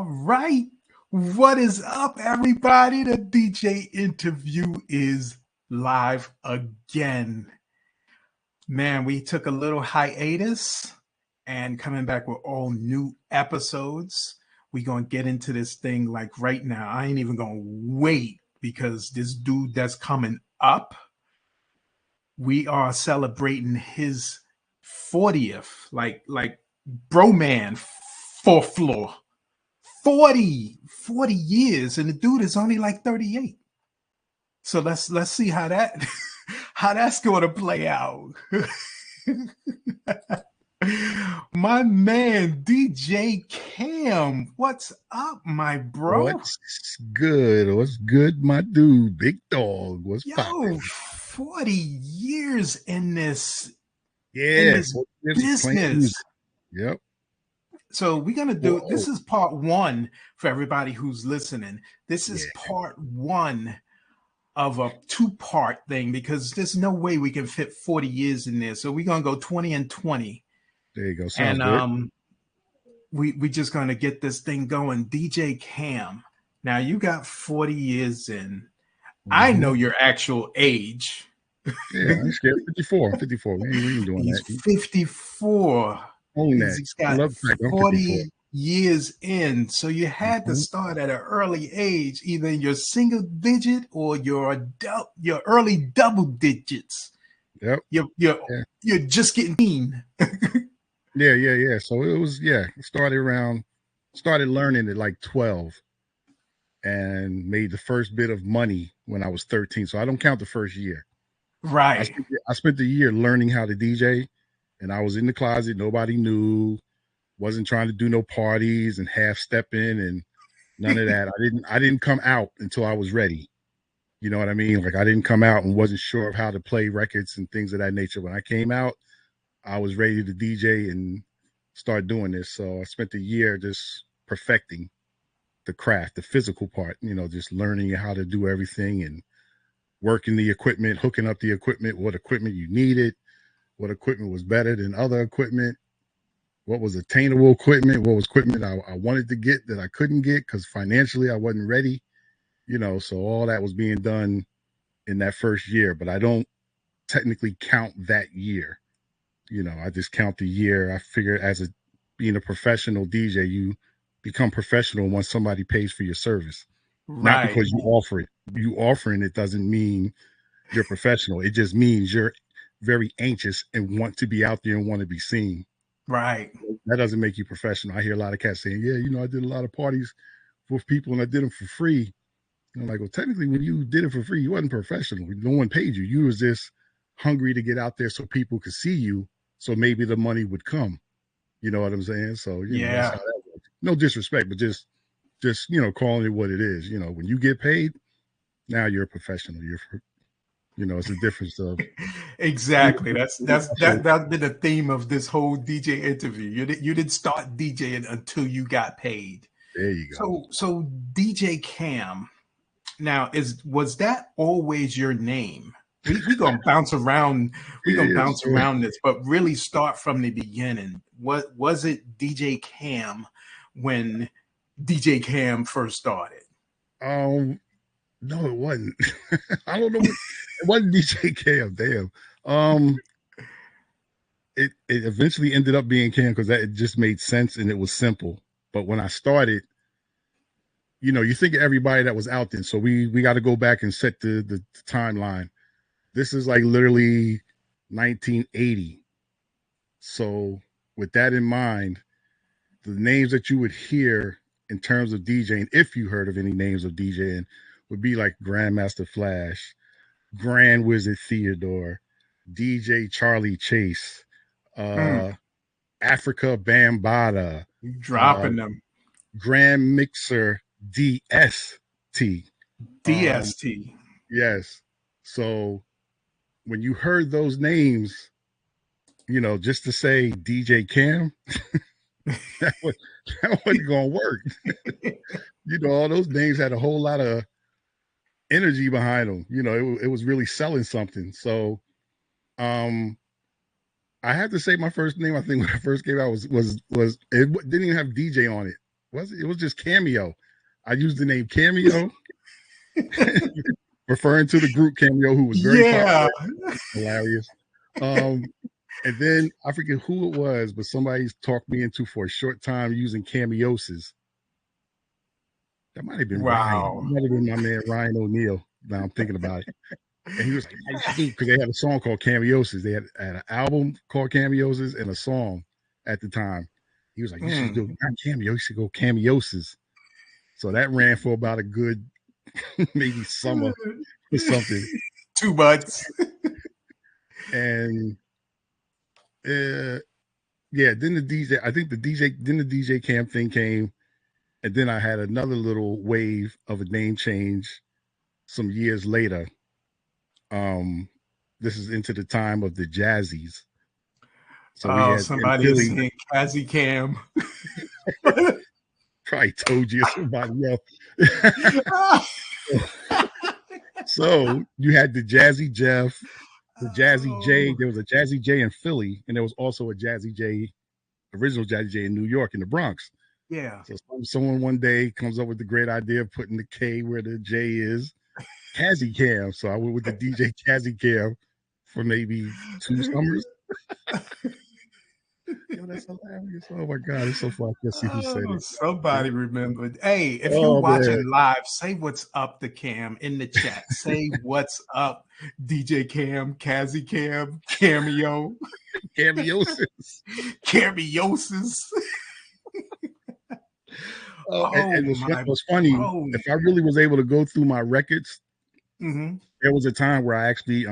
Right. What is up, everybody? The DJ interview is live again. Man, we took a little hiatus and coming back with all new episodes. We're going to get into this thing like right now. I ain't even going to wait because this dude that's coming up, we are celebrating his 40th, like bro man, fourth floor. 40 years and the dude is only like 38. So let's see how that how that's going to play out. My man DJ Cam, what's up, my bro? What's good? What's good, my dude? Big dog. What's Yo, popping? 40 years in Yeah, this 40 years of playing business. music. Yep. So we're gonna do this Whoa. is part one for everybody who's listening. This is Yeah, part one of a two-part thing because there's no way we can fit 40 years in there. So we're gonna go 20 and 20. there you go. Sounds And good. we just gonna get this thing going. DJ Cam. Now you got 40 years in. I Hmm. know your actual age. Yeah, I'm scared. 54. 54. We ain't doing He's that. 54. Own that. He's I got love the fact I'm 54. 40 years in. So you had to Hmm. start at an early age, either your single digit or your early double digits. Yep. You're you're Yeah. you're just getting teen. Yeah. So it was, started learning at like 12 and made the first bit of money when I was 13. So I don't count the first year. I Right. spent, I spent the year learning how to DJ, and I was in the closet. Nobody knew. Wasn't trying to do no parties and half stepping and none of that. I didn't come out until I was ready. You know what I mean? Like I didn't come out and wasn't sure of how to play records and things of that nature. When I came out, I was ready to DJ and start doing this. So I spent a year just perfecting the craft, the physical part, just learning how to do everything and working the equipment, hooking up the equipment, what equipment you needed, what equipment was better than other equipment, what was attainable equipment, what was equipment I wanted to get that I couldn't get because financially I wasn't ready. So all that was being done in that first year, but I don't technically count that year. I just count the year. I figure as a being a professional DJ, you become professional once somebody pays for your service. Not Right. because you offer it. You offering it doesn't mean you're professional. It just means you're very anxious and want to be out there and want to be seen. Right. That doesn't make you professional. I hear a lot of cats saying, "Yeah, I did a lot of parties with people and I did them for free." And I'm like, well, technically, when you did it for free, you wasn't professional. No one paid you. You was just hungry to get out there so people could see you, so maybe the money would come. You know what I'm saying? So that's how Yeah. that works. No disrespect, but just calling it what it is. When you get paid, now you're a professional. It's a difference of being Exactly. also. That's been the theme of this whole DJ interview. You didn't start DJing until you got paid. There you go. So DJ Cam. Now, is was that always your name? We gonna bounce around. We gonna Yeah, bounce sure. around this, but really start from the beginning. What was it, DJ Cam, when DJ Cam first started? Um, no, it wasn't. I don't know. It wasn't DJ Cam. Damn. Um, it eventually ended up being Cam because that it just made sense and it was simple. But when I started, you think of everybody that was out there. So we got to go back and set the timeline. This is like literally 1980. So with that in mind, the names that you would hear in terms of DJing, if you heard of any names of DJing, would be like Grandmaster Flash, Grand Wizard Theodore, DJ Charlie Chase, Mm, uh, Africa Bambata, uh, dropping them. Grand Mixer DST. Um, DST. yes. So when you heard those names, just to say DJ Cam, that, was, that wasn't going to work. All those names had a whole lot of energy behind them. It was really selling something. So, um, I have to say my first name. I think when I first came out was it didn't even have DJ on it. was it? It was just Cameo. I used the name Cameo, referring to the group Cameo, who was very popular, hilarious. And then I forget who it was, but somebody talked me into for a short time using Cameosis. That might have been Ryan. That might have been my man Ryan O'Neal. Now I'm thinking about it. And he was like, "I should do," because they had a song called Cameosis. They had an album called Cameosis and a song at the time. He was like, "You should do not Cameo, you should go Cameosis." So that ran for about a good maybe summer or something. 2 months. And yeah, then the DJ Cam thing came, and then I had another little wave of a name change some years later. This is into the time of the Jazzies. So somebody is saying Kazzy Cam. Probably told you somebody else. So you had the Jazzy Jeff, the Jazzy J. There was a Jazzy J in Philly, and there was also a Jazzy J, original Jazzy J in New York, in the Bronx. Yeah. So someone one day comes up with the great idea of putting the K where the J is, Kazzy Cam. So I went with the DJ Kazzy Cam for maybe 2 summers. Yo, that's hilarious. Oh my God, it's so fun. I can't see who said it. Somebody remembered. Hey, if you're watching live, say what's up to Cam in the chat. Say what's up, DJ Cam, Kazzy Cam, Cameo. Cameosis. Cameosis. And what's funny, if I really was able to go through my records, there was a time where I actually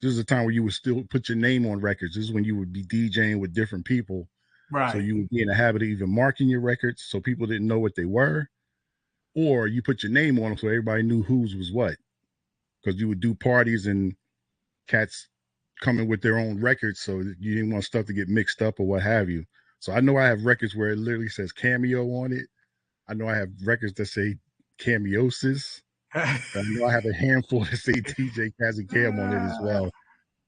this is a time where you would still put your name on records. This is when you would be DJing with different people. Right. So you would be in the habit of even marking your records so people didn't know what they were. Or you put your name on them so everybody knew whose was what. Because you would do parties and cats coming with their own records, so you didn't want stuff to get mixed up or what have you. So I know I have records where it literally says Cameo on it. I know I have records that say Cameosis. I know I have a handful that say DJ Kazzy Cam on it as well.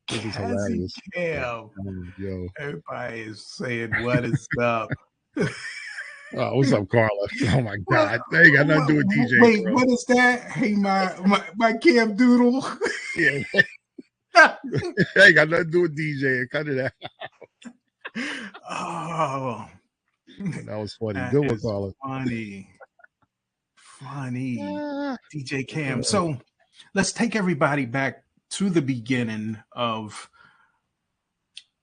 This is hilarious. Cam. Yo. Everybody is saying, what is up? Oh, what's up, Carla? Oh my God. They ain't got nothing to do with DJ. Wait, bro. What is that? Hey, my Cam Doodle. Yeah. They ain't got nothing to do with DJ. Cut it out. Oh. That was funny. Good one, Carla. Funny. DJ Cam. So let's take everybody back to the beginning of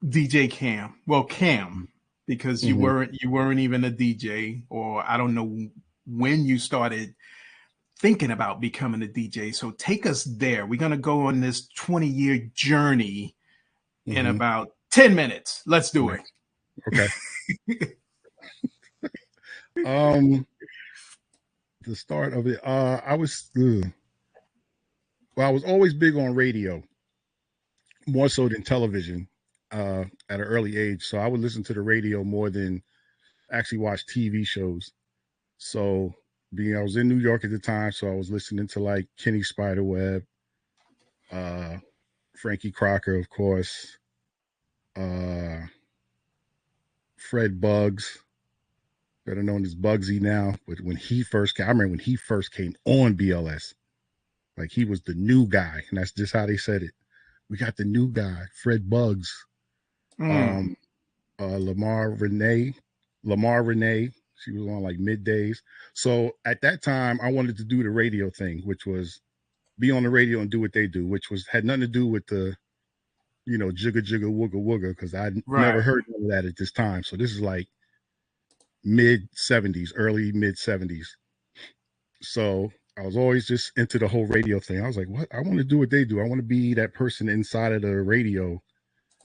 DJ Cam. Well, Cam, because you weren't even a DJ, or I don't know when you started thinking about becoming a DJ. So take us there. We're going to go on this 20-year journey in about 10 minutes. Let's do it. Okay. The start of it, I was always big on radio, more so than television, at an early age. So I would listen to the radio more than actually watch TV shows. So I was in New York at the time, so I was listening to like Kenny Spiderweb, Frankie Crocker, of course, Fred Buggs, better known as Bugsy now. But when he first came, I remember when he first came on BLS, like he was the new guy, and that's just how they said it. We got the new guy, Fred Buggs. Lamar Renee. She was on like middays. So at that time, I wanted to do the radio thing, which was be on the radio and do what they do, which had nothing to do with the, jigga jigga wooga wooga, because I'd never heard of that at this time. So this is like early mid 70s. So I was always just into the whole radio thing. I was like, what? I want to do what they do. I want to be that person inside of the radio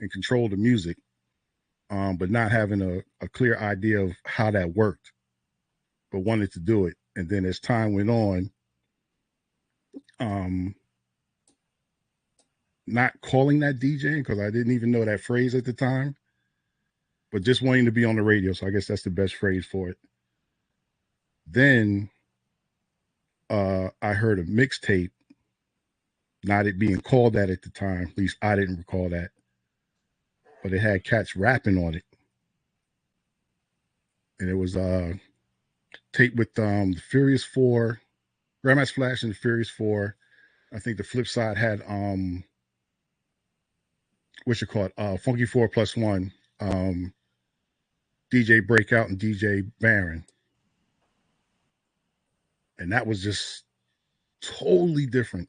and control the music, but not having a clear idea of how that worked, but wanted to do it. And then as time went on, not calling that DJing, because I didn't even know that phrase at the time, but just wanting to be on the radio. So I guess that's the best phrase for it. Then I heard a mixtape, not it being called that at the time. At least I didn't recall that. But it had cats rapping on it. And it was tape with the Furious 4, Grandmaster Flash and the Furious 4. I think the flip side had what you call it, Funky 4+1, DJ Breakout and DJ Baron. And that was just totally different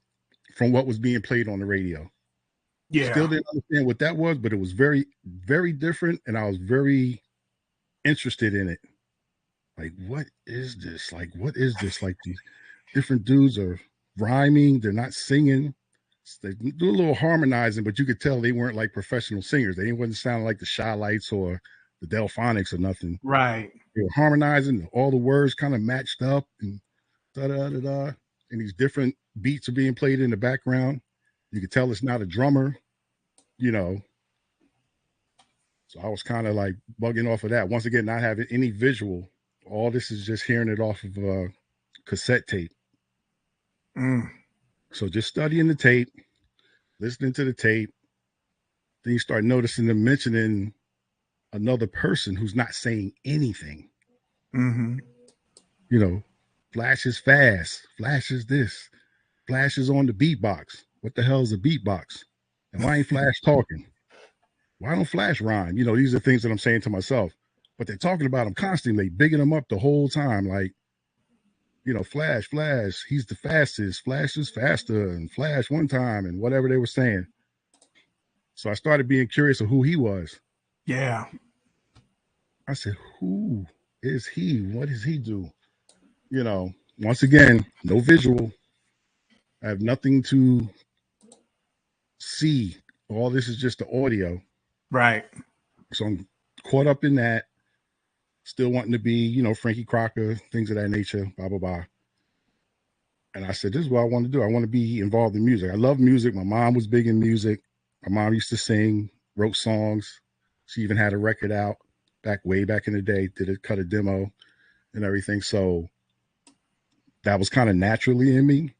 from what was being played on the radio. Yeah. Still didn't understand what that was, but it was very, very different. And I was very interested in it. Like, what is this? Like, what is this? Like, these different dudes are rhyming. They're not singing. They do a little harmonizing, but you could tell they weren't like professional singers. They wasn't sounding like the Shy Lights or the Delphonics or nothing. Right. They were harmonizing. All the words kind of matched up and da-da-da-da. And these different beats are being played in the background. You could tell it's not a drummer, you know. So I was kind of like bugging off of that. Once again, not having any visual. All this is just hearing it off of a cassette tape. So just studying the tape, listening to the tape. Then you start noticing them mentioning another person who's not saying anything. Mm-hmm. You know, Flash is fast. Flash is this. Flash is on the beatbox. What the hell is a beatbox? And why ain't Flash talking? Why don't Flash rhyme? You know, these are things that I'm saying to myself. But they're talking about him constantly, bigging him up the whole time. Like, you know, Flash, he's the fastest. Flash is faster. And Flash one time and whatever they were saying. So I started being curious of who he was. Yeah. I said, who is he? What does he do? You know, once again, no visual. I have nothing to see. All this is just the audio. Right. So I'm caught up in that, still wanting to be, you know, Frankie Crocker, things of that nature, blah, blah, blah. And I said, this is what I want to do. I want to be involved in music. I love music. My mom was big in music. My mom used to sing, wrote songs. She even had a record out way back in the day, cut a demo and everything. So that was kind of naturally in me.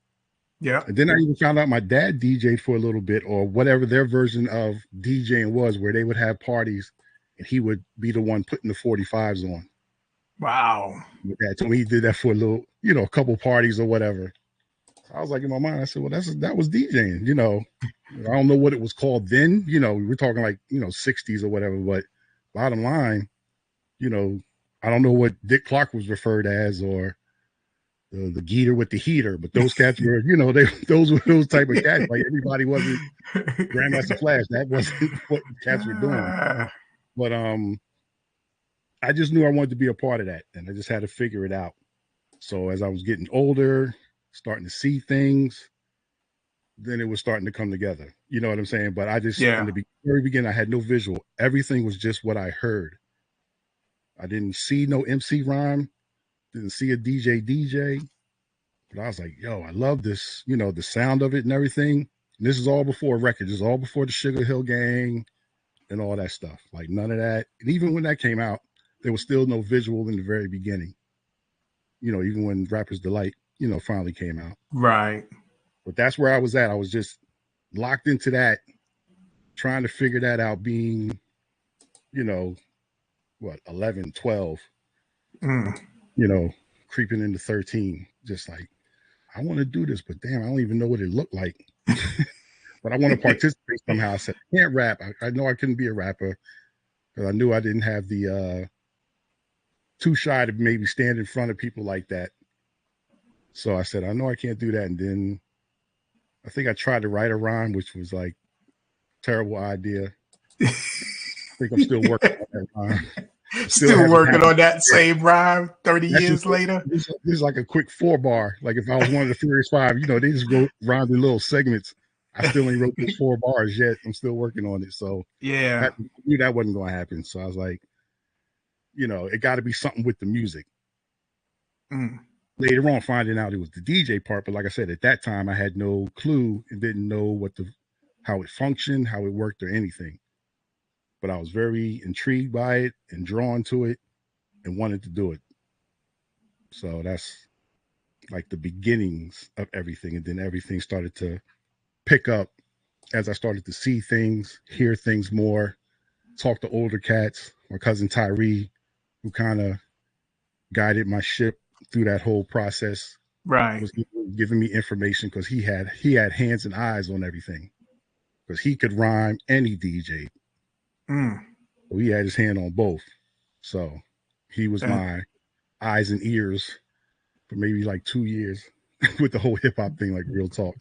Yeah. And then I even found out my dad DJ'd for a little bit, or whatever their version of DJing was, where they would have parties and he would be the one putting the 45s on. Wow. My dad told me he did that for a little, you know, a couple parties or whatever. I was like, in my mind, I said, well, that was DJing, you know. I don't know what it was called then. You know, we were talking like, you know, 60s or whatever. But bottom line, you know, I don't know what Dick Clark was referred as, or the Geeter with the heater, but those cats were, you know, those were those type of cats. Like, everybody wasn't Grandmaster Flash. That wasn't what cats were doing. But I just knew I wanted to be a part of that, and I just had to figure it out. So as I was getting older, starting to see things, then it was starting to come together. You know what I'm saying? But I just, in the very beginning, I had no visual. Everything was just what I heard. I didn't see no MC rhyme, didn't see a DJ, but I was like, yo, I love this, you know, the sound of it and everything. And this is all before records. This is all before the Sugar Hill Gang and all that stuff. Like, none of that. And even when that came out, there was still no visual in the very beginning. You know, even when Rapper's Delight, you know, finally came out. Right. But that's where I was at. I was just locked into that, trying to figure that out, being, you know, 11, 12, you know, creeping into 13. Just like, I want to do this, but damn, I don't even know what it looked like. But I want to participate somehow. I said, I can't rap. I know I couldn't be a rapper, because I knew I didn't have the too shy to maybe stand in front of people like that. So I said, I know I can't do that. And then I think I tried to write a rhyme, which was like terrible idea. I think I'm still working on that rhyme. Still working on that same rhyme 30 years later. This is like a quick 4-bar. Like, if I was one of the Furious 5, you know, they just wrote rhymes in little segments. I still ain't wrote those 4 bars yet. I'm still working on it. So yeah, I knew that wasn't going to happen. So I was like, you know, it got to be something with the music. Later on, finding out it was the DJ part. But like I said, at that time, I had no clue and didn't know how it functioned, how it worked, or anything. But I was very intrigued by it and drawn to it and wanted to do it. So that's like the beginnings of everything. And then everything started to pick up as I started to see things, hear things more, talk to older cats. My cousin Tyree, who kind of guided my ship through that whole process. Right. Was giving me information because he had hands and eyes on everything. Because he could rhyme and he DJ. So he had his hand on both. So he was my eyes and ears for maybe like 2 years with the whole hip hop thing, like real talk.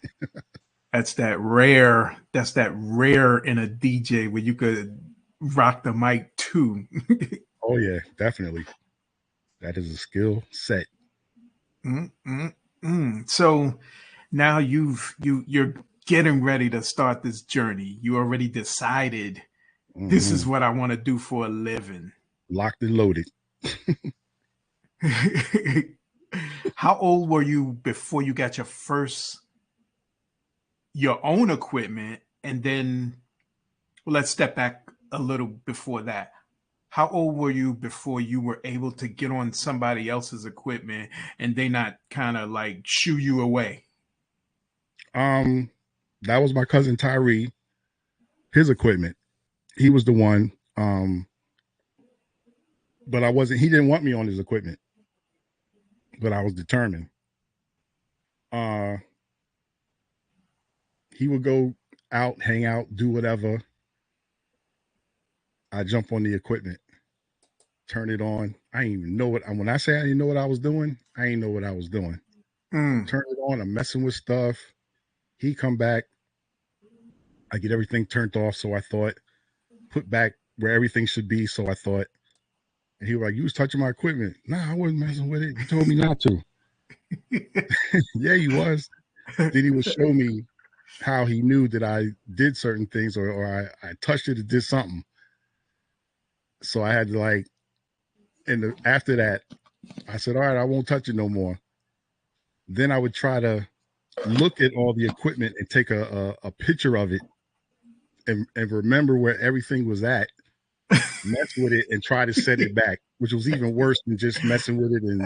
That's that rare in a DJ where you could rock the mic too. Oh yeah, definitely. That is a skill set. So now you're getting ready to start this journey. You already decided this is what I want to do for a living. Locked and loaded. How old were you before you got your own equipment? And then let's step back a little before that. How old were you before you were able to get on somebody else's equipment and they not kind of like shoo you away? That was my cousin Tyree, his equipment. He was the one. But he didn't want me on his equipment. But I was determined. He would go out, hang out, do whatever. I jump on the equipment, turn it on. I didn't even know when I say I didn't know what I was doing, I didn't know what I was doing. Turn it on, I'm messing with stuff. He come back. I get everything turned off. So I thought, put back where everything should be. So I thought, and he was like, you was touching my equipment. Nah, I wasn't messing with it. You told me not to. Yeah, he was. Then he would show me how he knew that I did certain things or I touched it or did something. So I had to like, and after that, I said, all right, I won't touch it no more. Then I would try to look at all the equipment and take a picture of it and remember where everything was at, mess with it and try to set it back, which was even worse than just messing with it and,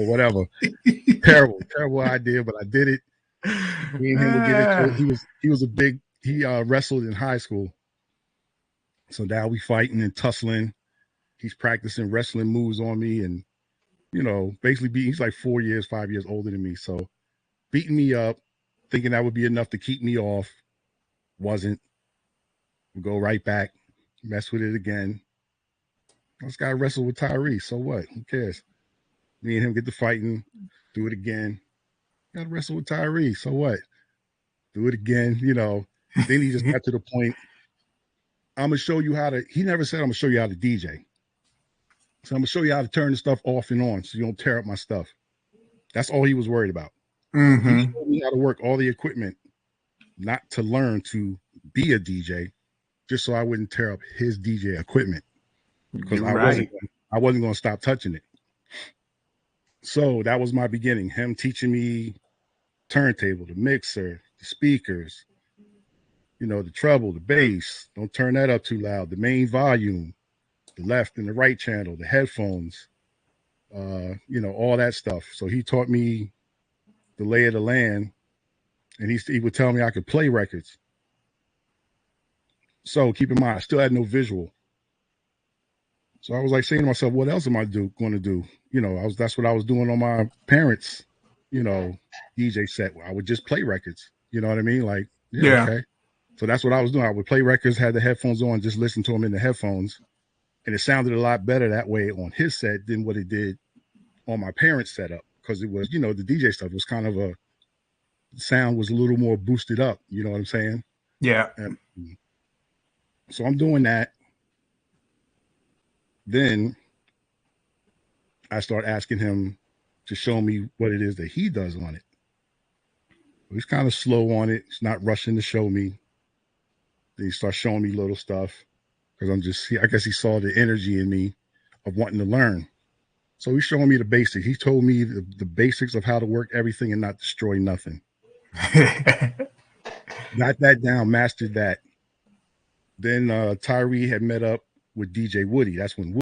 whatever. Terrible idea, but I did it. Me and him would get into it. He wrestled in high school. So now we fighting and tussling. He's practicing wrestling moves on me and, basically he's like 5 years older than me. So beating me up, thinking that would be enough to keep me off. Wasn't. We'll go right back, mess with it again. I just got to wrestle with Tyree. So what? Who cares? Me and him get to fighting, do it again. Got to wrestle with Tyree. So what? Do it again. Then he just got to the point. I'm going to show you he never said I'm going to show you how to DJ. So I'm going to show you how to turn the stuff off and on so you don't tear up my stuff. That's all he was worried about. He showed me how to work all the equipment, not to learn to be a DJ, just so I wouldn't tear up his DJ equipment. Because I wasn't going to stop touching it. So that was my beginning. Him teaching me turntable, the mixer, the speakers, the treble, the bass. Don't turn that up too loud. The main volume, the left and the right channel, the headphones, all that stuff. So he taught me the lay of the land, and he would tell me I could play records. So keep in mind, I still had no visual. So I was like saying to myself, what else am I going to do? That's what I was doing on my parents' DJ set. I would just play records. You know what I mean? Like, yeah. Okay. So that's what I was doing. I would play records, had the headphones on, just listen to them in the headphones. And it sounded a lot better that way on his set than what it did on my parents' setup. Because it was, the DJ stuff was kind of sound was a little more boosted up. You know what I'm saying? Yeah. And so I'm doing that. Then I start asking him to show me what it is that he does on it. He's kind of slow on it. He's not rushing to show me. Then he starts showing me little stuff because I guess he saw the energy in me of wanting to learn. So he's showing me the basics. He told me the basics of how to work everything and not destroy nothing. Got that down, mastered that. Then Tyree had met up with DJ Woody. That's when